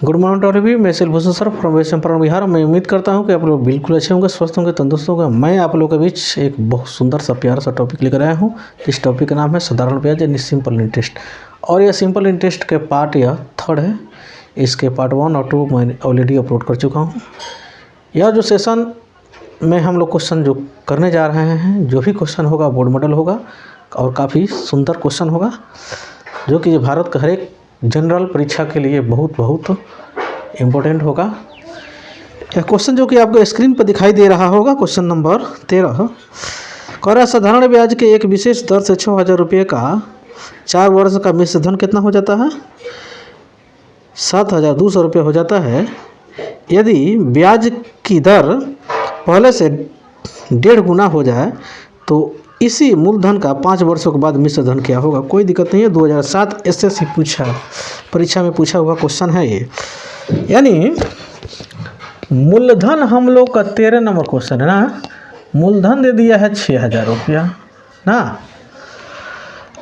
Good morning to all. मैं Silbhushan sir from west Champaran Bihar. मैं उम्मीद करता हूं कि आप लोग बिल्कुल अच्छे होंगे, स्वस्थ होंगे, तंदुरुस्त होंगे। मैं आप लोगों के बीच एक बहुत सुंदर सा प्यारा सा टॉपिक लेकर आया हूं। इस टॉपिक का नाम है साधारण ब्याज यानी सिंपल इंटरेस्ट। और यह सिंपल इंटरेस्ट के पार्ट यह थर्ड है। इसके पार्ट 1 और 2 मैं ऑलरेडी अपलोड कर चुका हूँ। यह जो सेशन में हम लोग क्वेश्चन जो करने जा रहे हैं, जो भी क्वेश्चन होगा बोर्ड मॉडल होगा और काफ़ी सुंदर क्वेश्चन होगा, जो कि भारत का हर एक जनरल परीक्षा के लिए बहुत इम्पोर्टेंट होगा। यह क्वेश्चन जो कि आपको स्क्रीन पर दिखाई दे रहा होगा, क्वेश्चन नंबर 13 कह रहा है साधारण ब्याज के एक विशेष दर से 6,000 रुपये का 4 वर्ष का मिश्र धन कितना हो जाता है? 7,200 रुपये हो जाता है। यदि ब्याज की दर पहले से 1.5 गुना हो जाए तो इसी मूलधन का 5 वर्षों के बाद मिश्र धन क्या होगा? कोई दिक्कत नहीं है, 2007 एसएससी परीक्षा में पूछा हुआ क्वेश्चन है ये। यानी मूलधन हम लोग का 13 नंबर क्वेश्चन है ना। मूलधन दे दिया है 6,000 रुपया ना,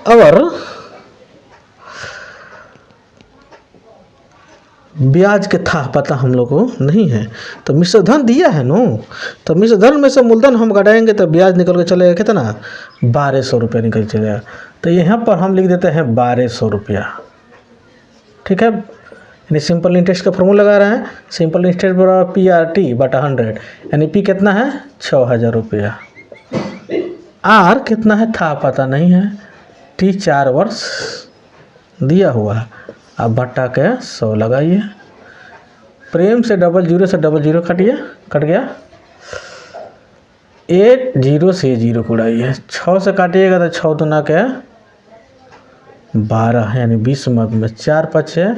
और ब्याज के था पता हम लोग को नहीं है, तो मिश्र धन दिया है नो। तो मिश्र धन में से मूलधन हम घटाएंगे तो ब्याज निकल के चलेगा कितना? 1,200 रुपया निकल चलेगा। तो यहाँ पर हम लिख देते हैं 1,200 रुपया। ठीक है, यानी सिंपल इंटरेस्ट का फॉर्मूला लगा रहे हैं। सिंपल इंटरेस्ट बराबर PRT बटा 100, यानी P कितना है? 6,000 रुपया। R कितना है था पता नहीं है। T 4 वर्ष दिया हुआ है। अब बटा के 100 लगाइए। प्रेम से 00 से 00 कट गया। 8 0 से 0 को उड़ाइए। 6 से काटिएगा तो 6 दूना के 12, यानी 20 में 4 5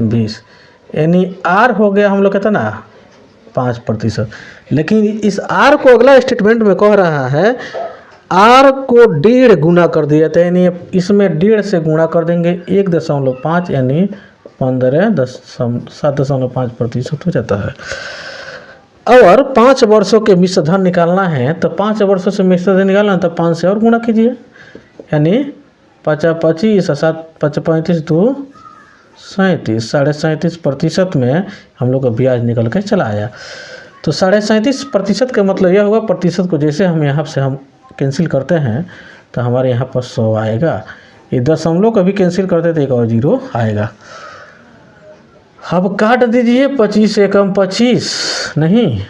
20, यानी R हो गया हम लोग कहते ना 5%। लेकिन इस R को अगला स्टेटमेंट में कह रहा है R को 1.5 गुना कर दिया था, यानी इसमें 1.5 से गुणा कर देंगे 1.5, यानी 7.5% हो जाता है। और 5 वर्षों के मिश्र धन निकालना है, तो 5 वर्षों से मिश्र धन निकालना है तो 5 से और गुणा कीजिए, यानी 5 25 7 35 2 37, 37.5% में हम लोग का ब्याज निकल के चला आया। तो 37.5% का मतलब यह होगा, प्रतिशत को जैसे हम यहाँ से हम कैंसिल करते हैं तो हमारे यहाँ पर 100 आएगा। ये दशमलव कभी कैंसिल करते तो एक और 0 आएगा। अब काट दीजिए 25 एकम 25 नहीं,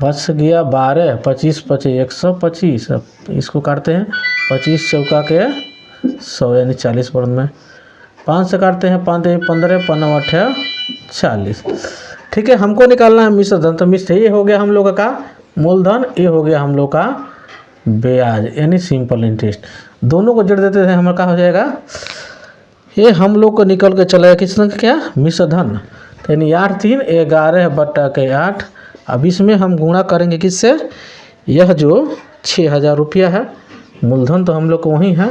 बच गया 12, 25 25 125। अब इसको काटते हैं 25 चौका के 100, यानी 40 वर्ष में 5 से काटते हैं 5 15 5 8 40। ठीक है, हमको निकालना है मिश्र धन। तो मिश्र ये हो गया हम लोग का मूलधन, ये हो गया हम लोग का ब्याज यानी सिंपल इंटरेस्ट। दोनों को जोड़ देते थे हमारा क्या हो जाएगा? ये हम लोग को निकल के चला किसने क्या? मिश्र धन। तो यानी 8 3 11 बटा के 8। अब इसमें हम गुणा करेंगे किससे? यह जो 6,000 रुपया है मूलधन तो हम लोग को वहीं है,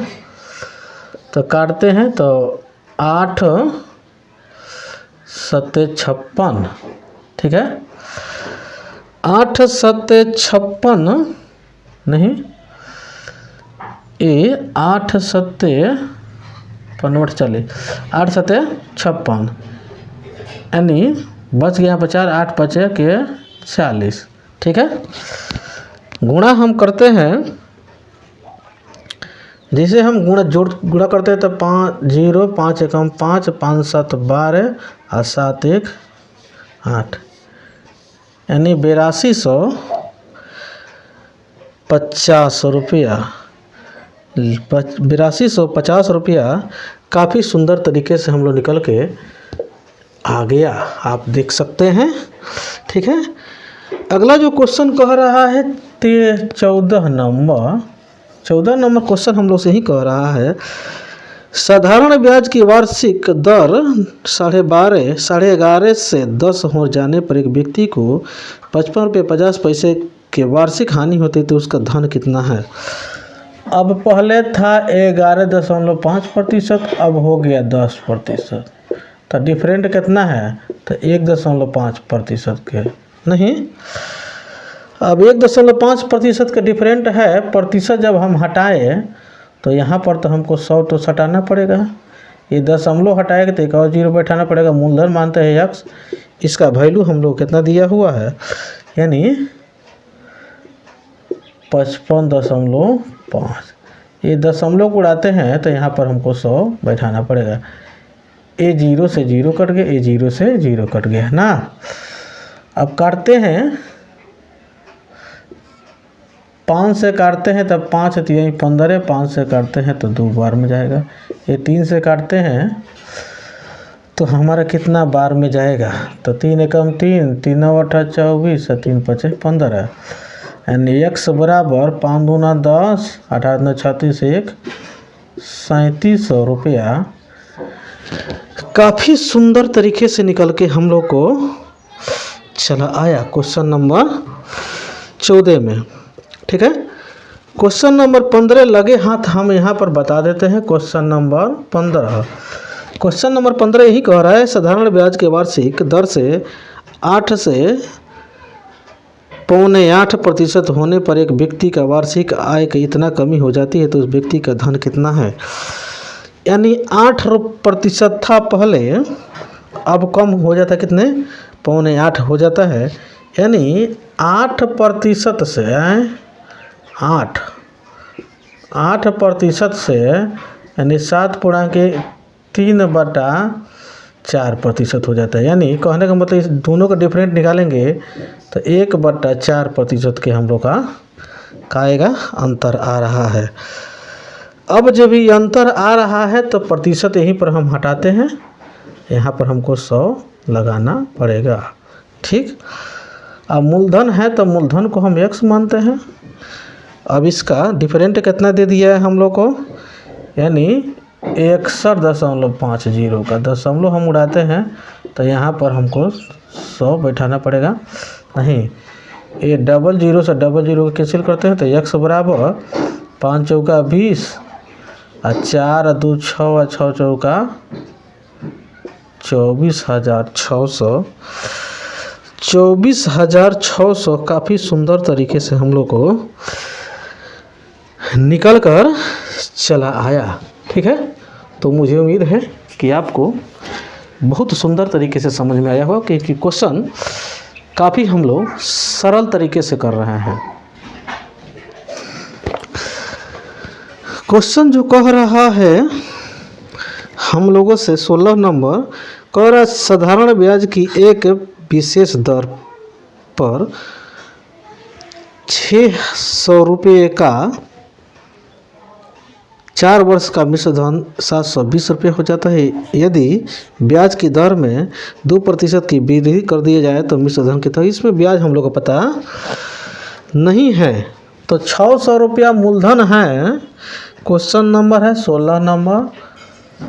तो काटते हैं तो 8 7 56। ठीक है, 8 7 56 नहीं, ये 8 7 40, 8 7 56, यानी बच गया 50, 8 5 के 40। ठीक है, गुणा हम करते हैं, जैसे हम गुणा करते हैं तो 5 0 5 एकम 5 5 7 12 और 7 1 8, यानी 8250 रुपया। 8250 रुपया काफ़ी सुंदर तरीके से हम लोग निकल के आ गया, आप देख सकते हैं। ठीक है, अगला जो क्वेश्चन कह रहा है 14 नंबर क्वेश्चन हम लोग से ही कह रहा है साधारण ब्याज की वार्षिक दर 12.5 11.5 से 10 हो जाने पर एक व्यक्ति को 55 रुपये 50 पैसे के वार्षिक हानि होती तो उसका धन कितना है? अब पहले था 11.5%, अब हो गया 10%। तो डिफरेंट कितना है? तो 1.5% के नहीं, अब 1.5% का डिफरेंट है। प्रतिशत जब हम हटाए तो यहाँ पर तो हमको 100 तो सटाना पड़ेगा, ये दशमलव हटाएगा तो एक और जीरो बैठाना पड़ेगा। मूलधन मानते हैं x, इसका वैल्यू हम लोग कितना दिया हुआ है, यानी 55.5। ये दशमलव को उड़ाते हैं तो यहाँ पर हमको 100 बैठाना पड़ेगा। ए जीरो से जीरो कट गया, ए जीरो से जीरो कट गया ना। अब काटते हैं, 5 से काटते हैं तब 5 यही 15 है, 5 से काटते हैं तो 2 बार में जाएगा। ये 3 से काटते हैं तो हमारा कितना बार में जाएगा, तो 3 एकम 3, 3 अठा 24, 3 पचे 15, यानी x बराबर 5 दूना 10, 18 दूना 36, 1 3700 रुपया काफ़ी सुंदर तरीके से निकल के हम लोग को चला आया क्वेश्चन नंबर 14 में। ठीक है, क्वेश्चन नंबर 15 लगे हाथ हम यहाँ पर बता देते हैं। क्वेश्चन नंबर 15, क्वेश्चन नंबर 15 यही कह रहा है, साधारण ब्याज के वार्षिक दर से 8 से 7.25% होने पर एक व्यक्ति का वार्षिक आय की इतना कमी हो जाती है तो उस व्यक्ति का धन कितना है। यानी 8% था पहले, अब कम हो जाता है, कितने 7.25 हो जाता है। यानी 8% से 8% से यानी 7.3/4% हो जाता है। यानी कहने का मतलब इस दोनों का डिफरेंट निकालेंगे तो 1/4% के हम लोग का आएगा, अंतर आ रहा है। अब जब ये अंतर आ रहा है तो प्रतिशत यहीं पर हम हटाते हैं, यहाँ पर हमको 100 लगाना पड़ेगा। ठीक, अब मूलधन है तो मूलधन को हम x मानते हैं। अब इसका डिफरेंट कितना दे दिया है हम लोग को, यानी 61.50 का दशमलव हम उड़ाते हैं तो यहाँ पर हमको 100 बैठाना पड़ेगा। नहीं, ये 00 से 00 को कैंसिल करते हैं तो x बराबर 5 चौका 20 और 4 2 6 और 6 चौका 24,600। 24,600 काफ़ी सुंदर तरीके से हम लोग को निकल कर चला आया। ठीक है, तो मुझे उम्मीद है कि आपको बहुत सुंदर तरीके से समझ में आया होगा कि क्वेश्चन काफ़ी हम लोग सरल तरीके से कर रहे हैं। क्वेश्चन जो कह रहा है हम लोगों से 16 नंबर कह रहा है, साधारण ब्याज की एक विशेष दर पर 600 रुपये का 4 वर्ष का मिश्र धन 720 रुपये हो जाता है। यदि ब्याज की दर में 2% की वृद्धि कर दिया जाए तो मिश्र धन कितना। इसमें ब्याज हम लोग को पता नहीं है, तो 600 रुपया मूलधन है, क्वेश्चन नंबर है 16 नंबर,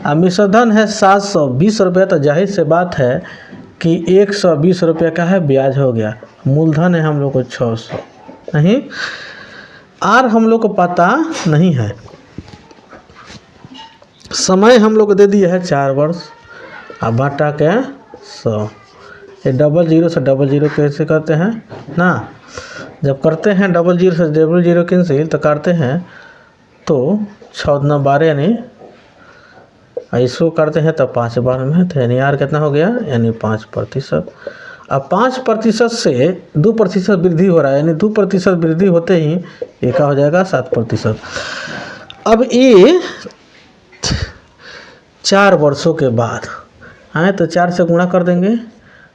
और मिश्र धन है 720 रुपये। तो जाहिर से बात है कि 120 रुपये का है ब्याज हो गया। मूलधन है हम लोग को 600, नहीं आर हम लोग को पता नहीं है। समय हम लोग को दे दिया है 4 वर्ष, अब बाटा के 100। ये 00 से 00 कैसे करते हैं ना, जब करते हैं 00 से 00 कैंसिल तो करते हैं तो 6 दूना 12, यानी इसको करते हैं तो 5 बार में, तो यानी आर कितना हो गया, यानी 5%। अब 5% से 2% वृद्धि हो रहा है, यानी 2% वृद्धि होते ही ये क्या हो जाएगा 7%। अब ये 4 वर्षों के बाद आए तो 4 से गुणा कर देंगे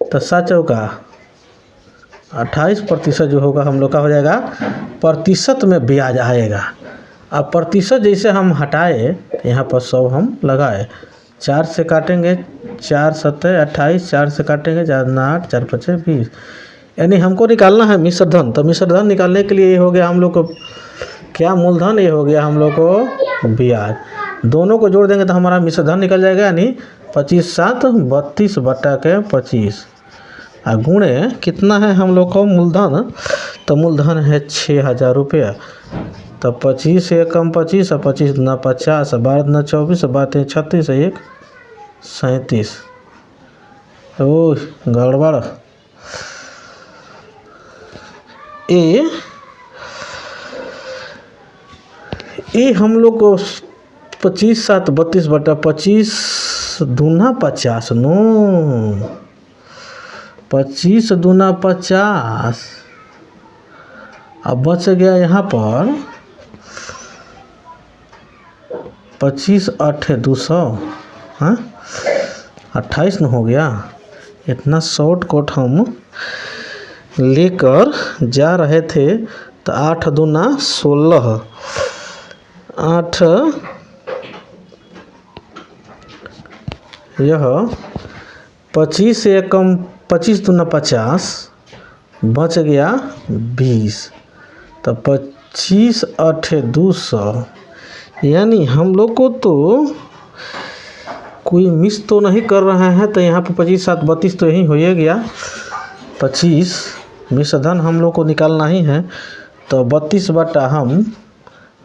तो 7 चौका 28% जो होगा हम लोग का हो जाएगा, प्रतिशत में ब्याज आएगा। अब प्रतिशत जैसे हम हटाए यहाँ पर 100 हम लगाए, 4 से काटेंगे 4 7 28, 4 से काटेंगे 4 8 4 5 20, यानी हमको निकालना है मिश्र धन। तो मिश्र धन निकालने के लिए ये हो गया हम लोग को क्या, मूलधन, ये हो गया हम लोग को ब्याज। दोनों को जोड़ देंगे तो हमारा मिश्र धन निकल जाएगा, यानी 25 7 32/25 और गुणे कितना है हम लोग को मूलधन, तो मूलधन है 6000 रुपया। तो 25 एकम 25 और 25 दूना 50 और 12 दूना 24 और 12 36 और 1 37। ओ गड़बड़, ये हम लोग को 25 7 32/25 दूना 50 नो, 25 दूना 50। अब बच गया यहाँ पर 25 8 200, हाँ 28 न हो गया। इतना शॉर्ट कट हम लेकर जा रहे थे तो 8 दूना 16, 8 यह 25 से कम 25 दूना 50, बच गया 20, तो 25 8 200। यानी हम लोग को तो कोई मिस तो नहीं कर रहे हैं, तो यहाँ पर 25 7 32 तो यही हो ही गया। 25 मिश्रधन हम लोग को निकालना ही है, तो 32 बटा हम,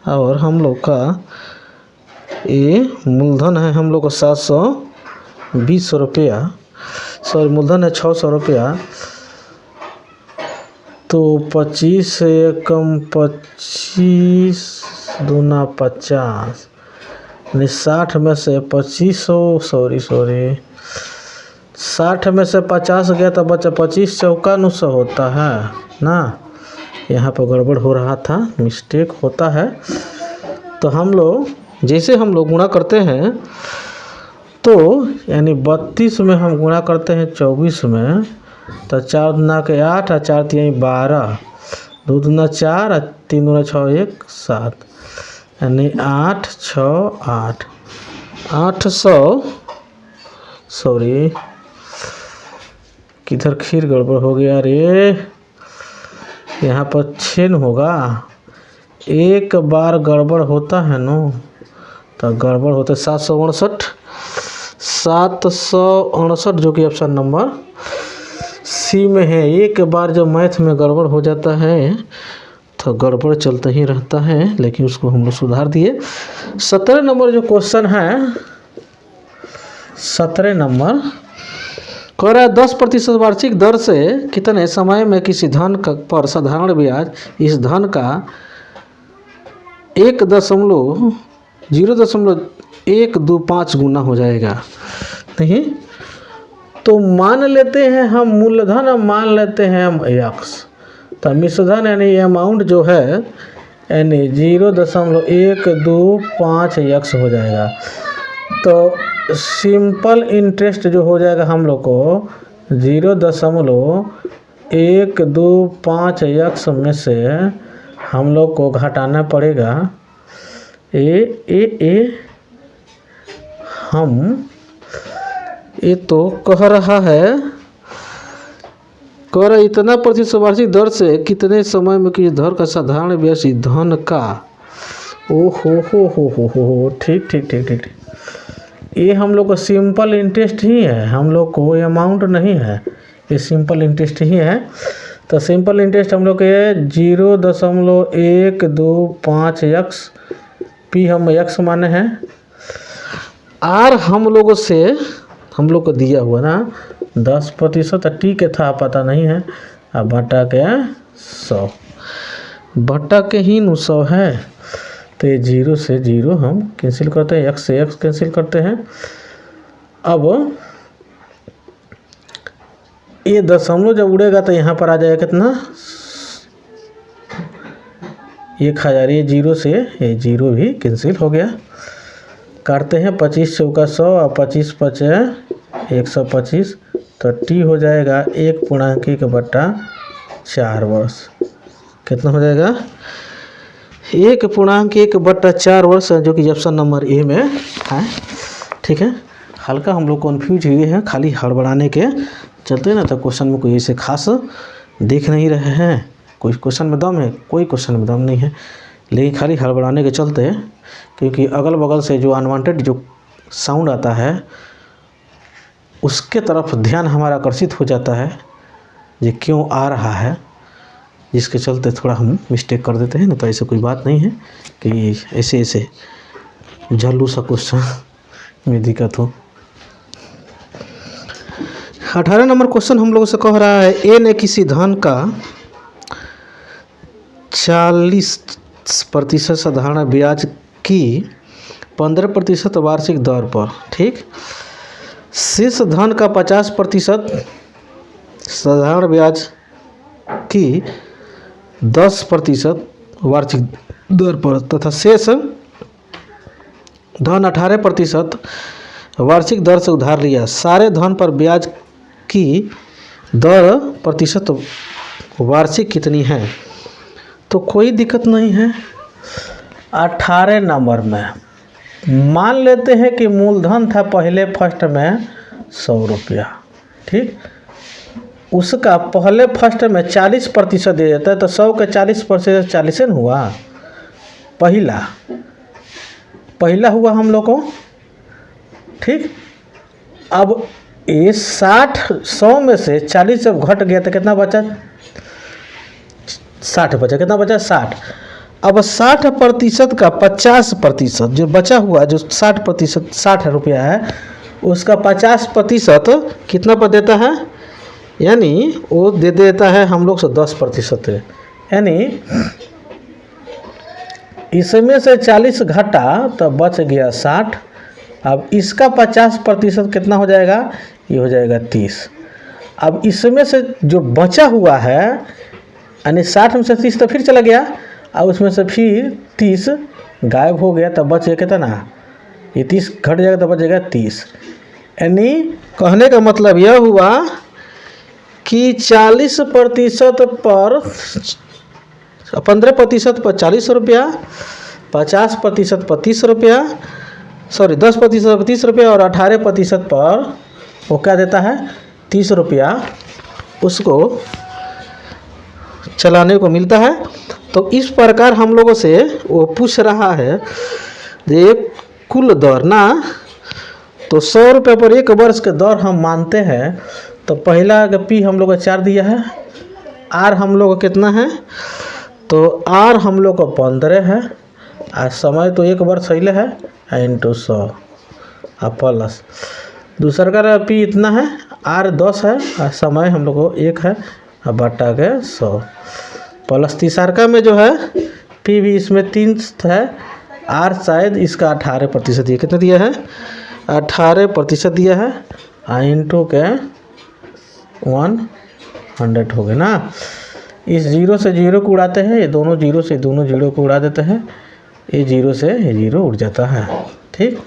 और हम लोग का ये मूलधन है हम लोग को 720 रुपया, सॉरी मूलधन है 600 रुपया। तो 25 से कम 25 दूना 50, 60 में से 2500, सॉरी 60 में से 50 गया तो बचा 25 चौका 900 होता है ना। यहाँ पर गड़बड़ हो रहा था, मिस्टेक होता है। तो हम लोग जैसे हम लोग गुणा करते हैं, तो यानी 32 में हम गुणा करते हैं 24 में, तो 4 दूना के 8 और 4 3 12, 2 दूना 4 और 3 दूना 6 1 7, यानी 8 6 8 800, सॉरी किधर खीर गड़बड़ हो गया रे। यहाँ पर 6 होगा, एक बार गड़बड़ होता है नो, तो गड़बड़ होता है 768 जो कि ऑप्शन नंबर सी में है। एक बार जब मैथ में गड़बड़ हो जाता है तो गड़बड़ चलता ही रहता है, लेकिन उसको हम लोग सुधार दिए। 17 नंबर जो क्वेश्चन है, 17 नंबर कह रहा है 10% वार्षिक दर से कितने समय में किसी धन पर साधारण ब्याज इस धन का 0.125 गुना हो जाएगा। नहीं तो मान लेते हैं हम मूलधन, अब मान लेते हैं हम x, तो मिश्रधन यानी अमाउंट जो है यानी 0.125 x हो जाएगा। तो सिंपल इंटरेस्ट जो हो जाएगा हम लोग को 0.125 x में से हम लोग को घटाना पड़ेगा हम ये तो कह रहा है, कह रहा इतना प्रतिशत वार्षिक दर से कितने समय में किसी धन का साधारण ब्याज धन का, ओ हो ठीक। ये हम लोग को सिंपल इंटरेस्ट ही है, हम लोग को ये अमाउंट नहीं है, ये सिंपल इंटरेस्ट ही है। तो सिंपल इंटरेस्ट हम लोग के 0.125 x, पी हम x माने हैं, आर हम लोगों से हम लोग को दिया हुआ ना 10%, टी के था पता नहीं है, अब बटा के 100, बटा के ही 100 है। तो ये 0 से 0 हम कैंसिल करते हैं, x से x कैंसिल करते हैं। अब ये दशमलव जब उड़ेगा तो यहाँ पर आ जाएगा कितना 1000, ये 0 से ये 0 भी कैंसिल हो गया। काटते हैं 25 चौका 100 और 25 5 125, तो टी हो जाएगा 1.1/4 वर्ष। कितना हो जाएगा 1.1/4 वर्ष, जो कि ऑप्शन नंबर ए में है। ठीक है, हल्का हम लोग कन्फ्यूज हुए हैं, खाली हड़बड़ाने के चलते ना, तो क्वेश्चन में कोई ऐसे खास देख नहीं रहे हैं। कोई क्वेश्चन में दम है, कोई क्वेश्चन में दम नहीं है, लेकिन खाली हड़बड़ाने के चलते, क्योंकि अगल बगल से जो अनवांटेड जो साउंड आता है उसके तरफ ध्यान हमारा आकर्षित हो जाता है, ये क्यों आ रहा है, जिसके चलते थोड़ा हम मिस्टेक कर देते हैं ना। तो ऐसे कोई बात नहीं है कि ऐसे झल्लू सा क्वेश्चन में दिक्कत हो। 18 नंबर क्वेश्चन हम लोगों से कह रहा है ए ने किसी धन का 40% साधारण ब्याज की 15% वार्षिक दर पर, ठीक, शेष धन का 50% साधारण ब्याज की 10% वार्षिक दर पर तथा शेष धन 18% वार्षिक दर से उधार लिया। सारे धन पर ब्याज की दर प्रतिशत वार्षिक कितनी है? तो कोई दिक्कत नहीं है। 18 नंबर में मान लेते हैं कि मूलधन था पहले फर्स्ट में 100 रुपया, ठीक। उसका पहले फर्स्ट में 40% दे देता है तो 100 के 40% 40 न हुआ। पहला हुआ हम लोग को, ठीक। अब ये 100 में से 40 जब घट गया तो कितना बचा? 60 बचा। कितना बचा? 60। अब 60% का 50% जो बचा हुआ, जो 60% 60 रुपया है, उसका 50% कितना पर देता है? यानी वो दे देता है हम लोग से 10%। यानी इसमें से 40 घटा तो बच गया 60। अब इसका 50% कितना हो जाएगा? ये हो जाएगा 30। अब इसमें से जो बचा हुआ है, यानी 60 में से 30 तो फिर चला गया, और उसमें से फिर 30 गायब हो गया, तब बच गया कितना? ये 30 घट जाएगा तो बच जाएगा 30। यानी कहने का मतलब यह हुआ कि 40% पर 15% पर 40 रुपया, 50% पर 30 रुपया, 10% पर 30 रुपया और 18% पर वो क्या देता है? 30 रुपया उसको चलाने को मिलता है। तो इस प्रकार हम लोगों से वो पूछ रहा है ये कुल दर ना, तो 100 रुपये पर 1 वर्ष के दर हम मानते हैं। तो पहला पी हम लोग को 4 दिया है, आर हम लोग को कितना है? तो आर हम लोग को 15 है, और समय तो 1 वर्ष सही है, इंटू 100 और प्लस दूसरा का पी इतना है, आर 10 है और समय हम लोग को 1 है और बटा के 100 प्लस तीसरा में जो है पी भी इसमें 3 है, आर शायद इसका 18% दिया। कितना दिया है? 18% दिया है, इंटू के 100 हो गए ना। इस 0 से 0 को उड़ाते हैं, ये दोनों 0 से दोनों 0 को उड़ा देते हैं, ये 0 से ये 0 उड़ जाता है, ठीक।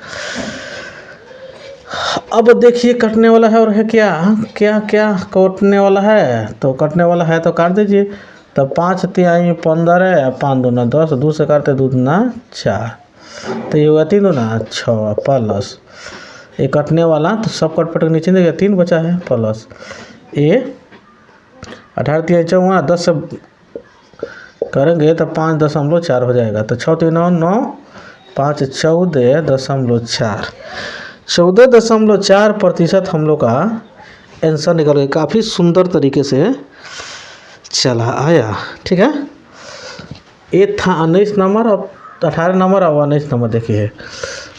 अब देखिए कटने वाला है और है क्या क्या क्या कटने वाला है? तो कटने वाला है तो काट दीजिए। तो 5 तिहाई 15 है, 5 दूना 10, 2 से काटते 2 दूना 4, तो ये होगा 3 दूना 6 प्लस ये कटने वाला, तो सब कट पट नीचे देगा 3 बचा है, प्लस ये 18 तिहाई 14, 10 से करेंगे तो 5.4 हो जाएगा। तो 6 3 9 9 5 14.4 14.4% हम लोग का आंसर निकल गया। काफ़ी सुंदर तरीके से चला आया, ठीक है। ये था 19 नंबर। अब 18 नंबर और 19 नंबर देखिए।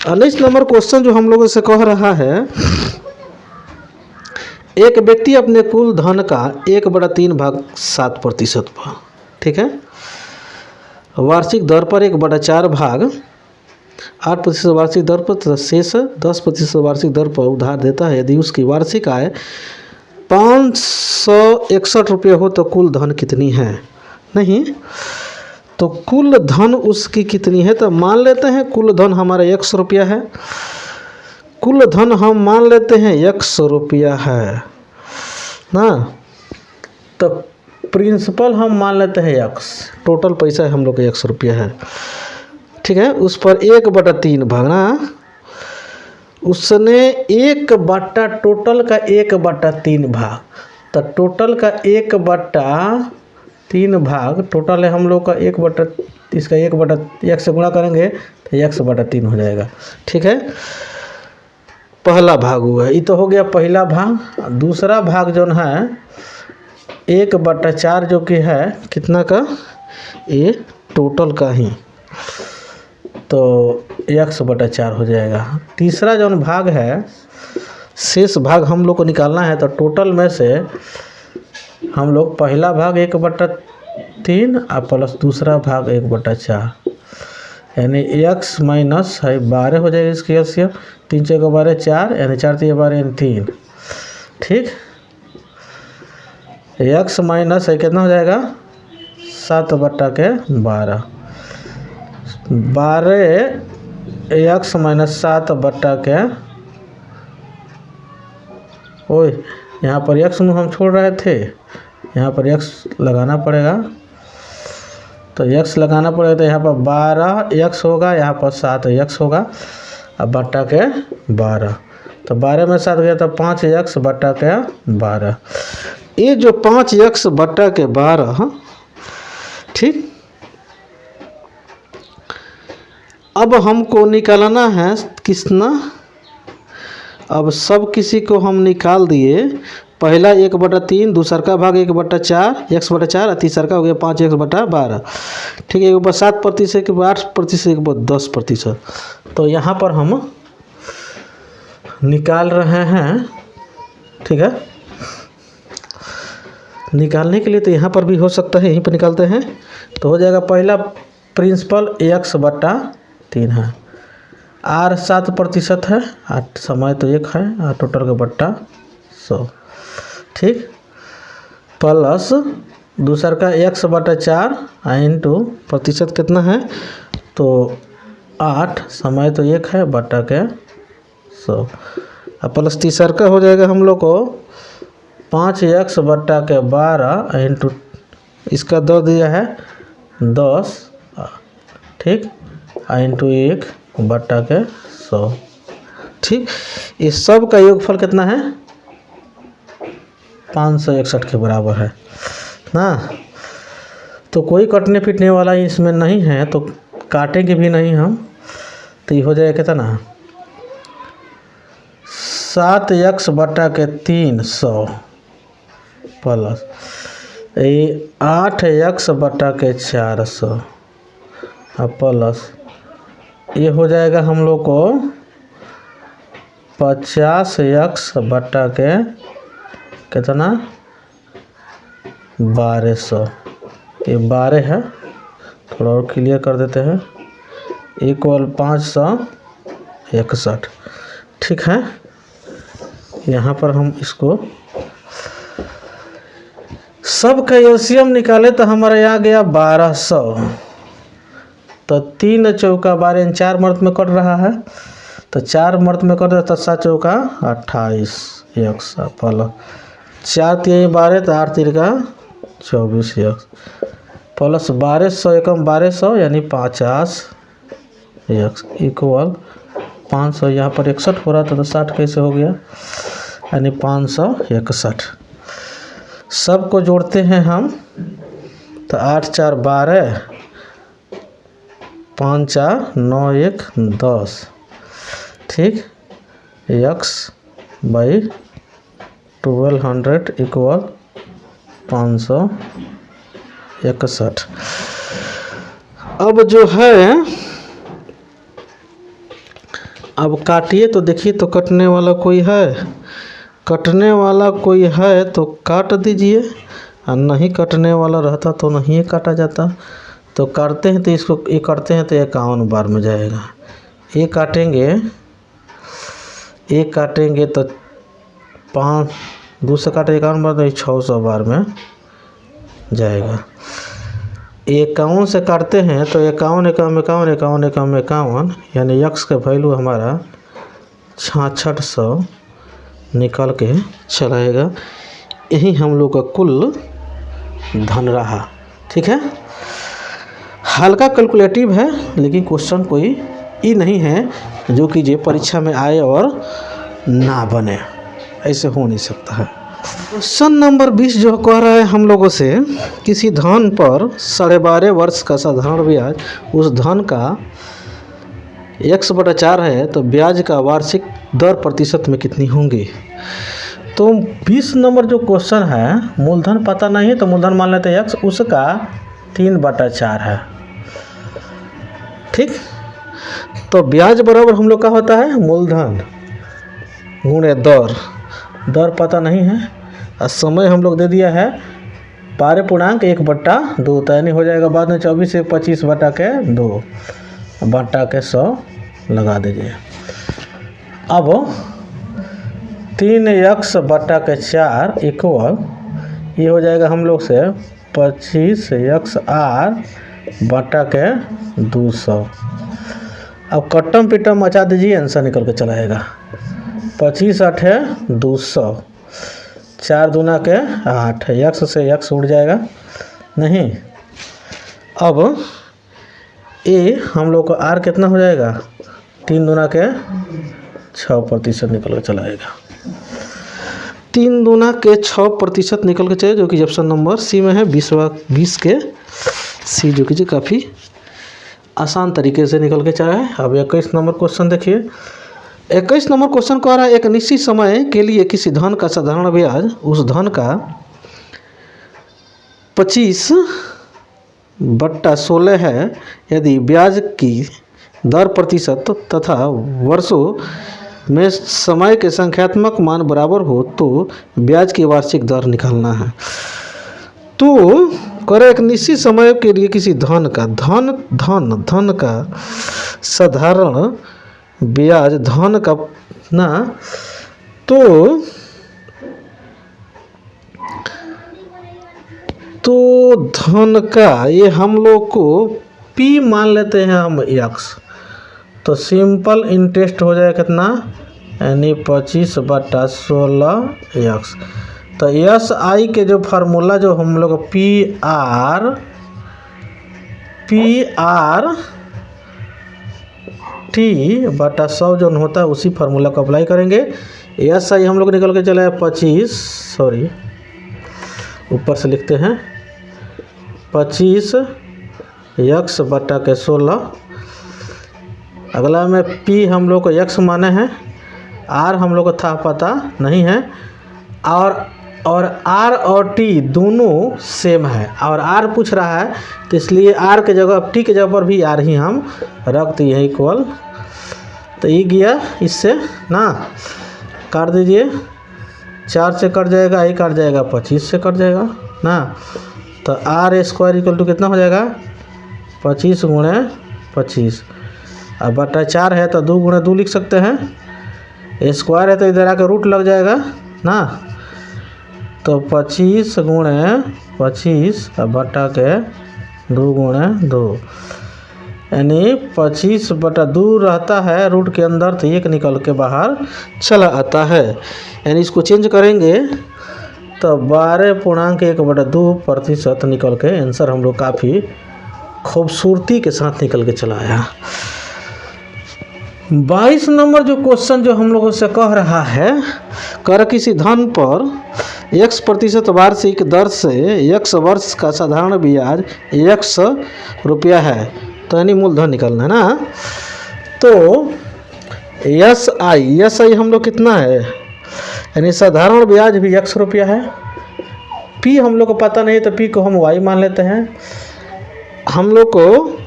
19 नंबर क्वेश्चन जो हम लोगों से कह रहा है, एक व्यक्ति अपने कुल धन का 1/3 भाग 7% पर, ठीक है, वार्षिक दर पर 1/4 भाग 8% वार्षिक दर पर तथा शेष 10% वार्षिक दर पर उधार देता है। यदि उसकी वार्षिक आय 561 रुपये हो तो कुल धन कितनी है? नहीं, तो कुल धन उसकी कितनी है? तो मान लेते हैं कुल धन हमारा 100 रुपया है। कुल धन हम मान लेते हैं 100 रुपया है ना। तो प्रिंसिपल हम मान लेते हैं x, टोटल पैसा हम लोग का 100 रुपया है, ठीक है। उस पर 1/3 भागना, उसने 1/, टोटल का 1/3 भाग, तो टोटल का 1/3 भाग, टोटल है हम लोग का 1/, इसका 1 से गुणा करेंगे तो 1/3 हो जाएगा, ठीक है। पहला भाग हुआ, ये तो हो गया पहला भाग। दूसरा भाग जो है 1/4 जो कि है कितना का? ये टोटल का ही, तो 1/4 हो जाएगा। तीसरा जो भाग है, शेष भाग हम लोग को निकालना है, तो टोटल में से हम लोग पहला भाग 1/3 और प्लस दूसरा भाग 1/4, यानी x माइनस है 12 हो जाएगा इसकी एलसीएम। 3 चौका 12 4 यानी 4 3 12 यानी 3। ठीक, x माइनस है कितना हो जाएगा 7/12। 12 x माइनस 7/, ओए यहाँ पर x हम छोड़ रहे थे, यहाँ पर x लगाना पड़ेगा। तो x लगाना पड़ेगा तो यहाँ पर 12x होगा, यहाँ पर 7x होगा। अब बट्टा के 12, तो 12 में 7 गया तो 5x बट्टा के 12। ये जो 5x बट्टा के 12, ठीक। अब हमको निकालना है कितना, अब सब किसी को हम निकाल दिए। पहला 1/3, दूसर का भाग 1/4 x/4 और तीसर का हो गया 5x/12। ठीक है, एक ऊपर 7%, एक ऊपर 8%, एक ऊपर 10%। तो यहाँ पर हम निकाल रहे हैं। ठीक है, निकालने के लिए तो यहाँ पर भी हो सकता है, यहीं पर निकालते हैं। तो हो जाएगा पहला प्रिंसिपल x/3 है, r 7% है, 8 समय तो 1 है, और टोटल का बट्टा 100। ठीक, प्लस दूसर का x/4 इंटू प्रतिशत कितना है तो 8, समय तो 1 है, बट्टा के 100। अब प्लस तीसर का हो जाएगा हम लोग को 5x/12 इंटू इसका 2 दिया है 10। ठीक, इंटू 1/100। ठीक, इस सब का योगफल कितना है 561 के बराबर है ना। तो कोई कटने पिटने वाला इसमें नहीं है, तो काटेंगे भी नहीं हम। तो ये हो जाएगा कितना 7x/300 प्लस 8x/400 प्लस ये हो जाएगा हम लोग को 50x/ कितना 1200। ये 12 है, थोड़ा और क्लियर कर देते हैं, इक्वल 561। ठीक है, यहाँ पर हम इसको सब का एलसीएम निकाले तो हमारा यहाँ गया 1200। तो 3 चौका 12 4 मर्द में कट रहा है, तो 4 मर्द में कट रहा है, तो 7 चौका 28 x प्लस 4 3 12 तो 8 3 का 24 x प्लस 1200 एकम 1200 यानी 50 x इक्वल 500। यहाँ पर 61 हो रहा था तो 60 कैसे हो गया, यानी 561। सबको जोड़ते हैं हम, तो 8 4 12, 5 4 9 1 10। ठीक, x/1200 इक्वल 561। अब जो है, अब काटिए तो देखिए तो कटने वाला कोई है, कटने वाला कोई है तो काट दीजिए, और नहीं कटने वाला रहता तो नहीं काटा जाता। तो काटते हैं तो इसको ये करते हैं तो 51 बार में जाएगा। ये काटेंगे तो 5 दूसरा काटे 51 बार तो 600 बार में जाएगा। 51 से काटते हैं तो 51 51 51 51 51 51, यानी x का वैल्यू हमारा 6600 निकल के चलाएगा। यही हम लोग का कुल धन रहा। ठीक है, हल्का कैलकुलेटिव है, लेकिन क्वेश्चन कोई ही नहीं है जो कि जे परीक्षा में आए और ना बने, ऐसे हो नहीं सकता है। क्वेश्चन नंबर 20 जो कह रहा है हम लोगों से, किसी धन पर 12.5 वर्ष का साधारण ब्याज, उस धन का x/4 है, तो ब्याज का वार्षिक दर प्रतिशत में कितनी होंगी। तो 20 नंबर जो क्वेश्चन है, मूलधन पता नहीं है तो मूलधन मान लेते हैं x, उसका 3/4 है। ठीक, तो ब्याज बराबर हम लोग का होता है मूलधन गुणे दर। दर पता नहीं है, और समय हम लोग दे दिया है 12.1/2, तो यानी हो जाएगा बाद में 24 से 25/2। बटा के 100 लगा दीजिए। अब 3x बटा के 4 इक्वल ये हो जाएगा हम लोग से 25x(r) बटा के 200। अब कट्टम पिट्टम मचा दीजिए, आंसर निकल के चला आएगा। 25 8 200, 4 दूना के 8, x से x उड़ जाएगा नहीं। अब ए हम लोग का r कितना हो जाएगा, 3 दूना के 6% निकल के चला आएगा। 3 दूना के 6% निकल के चले, जो कि ऑप्शन नंबर सी में है। 20 के सी, जो कि काफ़ी आसान तरीके से निकल के चला है। अब 21 नंबर क्वेश्चन देखिए। 21 नंबर क्वेश्चन कह रहा है एक निश्चित समय के लिए किसी धन का साधारण ब्याज उस धन का 25/16 है। यदि ब्याज की दर प्रतिशत तथा वर्षों में समय के संख्यात्मक मान बराबर हो तो ब्याज की वार्षिक दर निकालना है। तो करे एक निश्चित समय के लिए किसी धन का साधारण ब्याज धन का ना, तो धन का ये हम लोग को P मान लेते हैं हम x, तो सिंपल इंटरेस्ट हो जाएगा कितना, यानी 25/16x। तो SI के जो फार्मूला जो हम लोग PR T/100 जो होता है उसी फार्मूला को अप्लाई करेंगे। SI हम लोग निकल के चला है 25, सॉरी ऊपर से लिखते हैं 25x/16। अगला में P हम लोग को x माने हैं, R हम लोग को था पता नहीं है, और R और T दोनों सेम है, और R पूछ रहा है तो इसलिए R के जगह T के जगह पर भी R ही हम रख दिए हैं इक्वल। तो ये गया इससे ना, काट दीजिए, 4 से कट जाएगा, ये काट जाएगा, 25 से कट जाएगा ना। तो R² इक्वल टू कितना हो जाएगा, 25 × 25। अब बटा 4 है तो 2 × 2 लिख सकते हैं, स्क्वायर है तो इधर आकर रूट लग जाएगा ना। तो 25 × 25 बटा के 2 × 2, यानी 25/2 रहता है रूट के अंदर, तो 1 निकल के बाहर चला आता है। यानी इसको चेंज करेंगे तो 12.1/2% निकल के आंसर हम लोग काफ़ी खूबसूरती के साथ निकल के चला आया। 22 नंबर जो क्वेश्चन जो हम लोगों से कह रहा है, कर किसी धन पर x% वार्षिक दर से x वर्ष का साधारण ब्याज x रुपया है, तो यानी मूलधन निकलना है ना। तो SI हम लोग कितना है, यानी साधारण ब्याज भी x रुपया है। P हम लोग को पता नहीं तो P को हम y मान लेते हैं। हम लोग को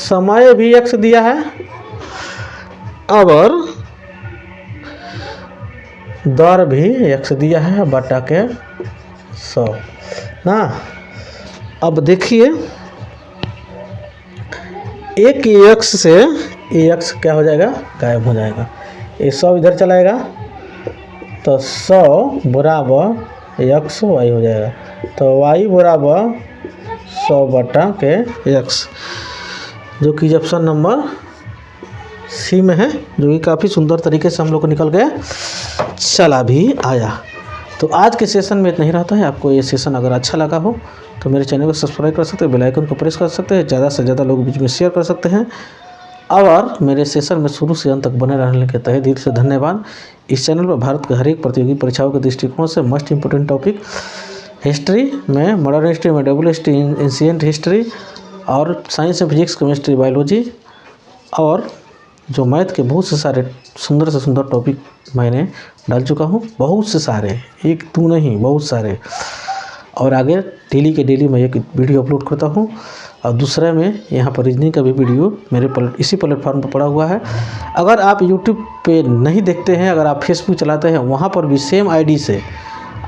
समय भी x दिया है और दर भी x दिया है बटा के 100 ना। अब देखिए एक x से x क्या हो जाएगा, गायब हो जाएगा, ये 100 इधर चलाएगा तो 100 बराबर XY हो जाएगा। तो y बराबर 100 बटा के x, जो कि ऑप्शन नंबर सी में है, जो कि काफ़ी सुंदर तरीके से हम लोग को निकल गया, चला भी आया। तो आज के सेशन में इतना ही रहता है। आपको ये सेशन अगर अच्छा लगा हो तो मेरे चैनल को सब्सक्राइब कर सकते हैं, बेल आइकन को प्रेस कर सकते हैं, ज़्यादा से ज़्यादा लोग बीच में शेयर कर सकते हैं। और मेरे सेशन में शुरू से अंत तक बने रहने के तहे दिल से धन्यवाद। इस चैनल पर भारत के हर एक प्रतियोगी परीक्षाओं के दृष्टिकोण से मोस्ट इंपोर्टेंट टॉपिक हिस्ट्री में, मॉडर्न हिस्ट्री में, डबल हिस्ट्री, एंशिएंट हिस्ट्री, और साइंस में फिजिक्स, केमिस्ट्री, बायोलॉजी, और जो मैथ के बहुत से सारे सुंदर से सुंदर टॉपिक मैंने डाल चुका हूँ, बहुत से सारे, एक दो नहीं बहुत सारे। और आगे डेली के डेली मैं एक वीडियो अपलोड करता हूँ, और दूसरा में यहाँ पर रीजनिंग का भी वीडियो मेरे इसी प्लेटफॉर्म पर पड़ा हुआ है। अगर आप यूट्यूब पे नहीं देखते हैं, अगर आप फेसबुक चलाते हैं, वहाँ पर भी सेम आईडी से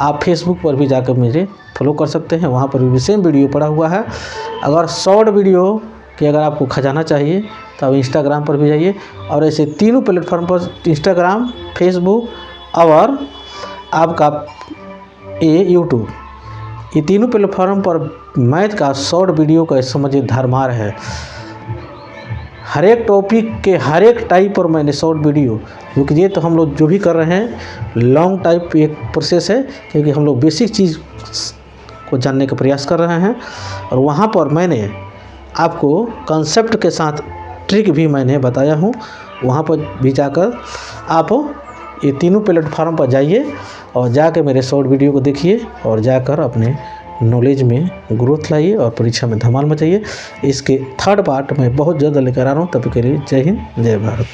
आप फेसबुक पर भी जाकर मुझे फॉलो कर सकते हैं, वहाँ पर भी सेम वीडियो पड़ा हुआ है। अगर शॉर्ट वीडियो कि अगर आपको खजाना चाहिए तो आप इंस्टाग्राम पर भी जाइए, और ऐसे तीनों प्लेटफॉर्म पर, इंस्टाग्राम, फेसबुक और आपका ये यूट्यूब, ये तीनों प्लेटफॉर्म पर मैथ का शॉर्ट वीडियो का समझिए धरमार है। हर एक टॉपिक के हर एक टाइप पर मैंने शॉर्ट वीडियो, क्योंकि ये तो हम लोग जो भी कर रहे हैं लॉन्ग टाइप एक प्रोसेस है, क्योंकि हम लोग बेसिक चीज़ को जानने का प्रयास कर रहे हैं। और वहाँ पर मैंने आपको कंसेप्ट के साथ ट्रिक भी मैंने बताया हूँ, वहाँ पर भी जाकर आप ये तीनों प्लेटफॉर्म पर जाइए और जाकर मेरे शॉर्ट वीडियो को देखिए और जाकर अपने नॉलेज में ग्रोथ लाइए और परीक्षा में धमाल मचाइए। इसके थर्ड पार्ट मैं बहुत जल्द लेकर आ रहा हूँ, तब के लिए जय हिंद, जय भारत।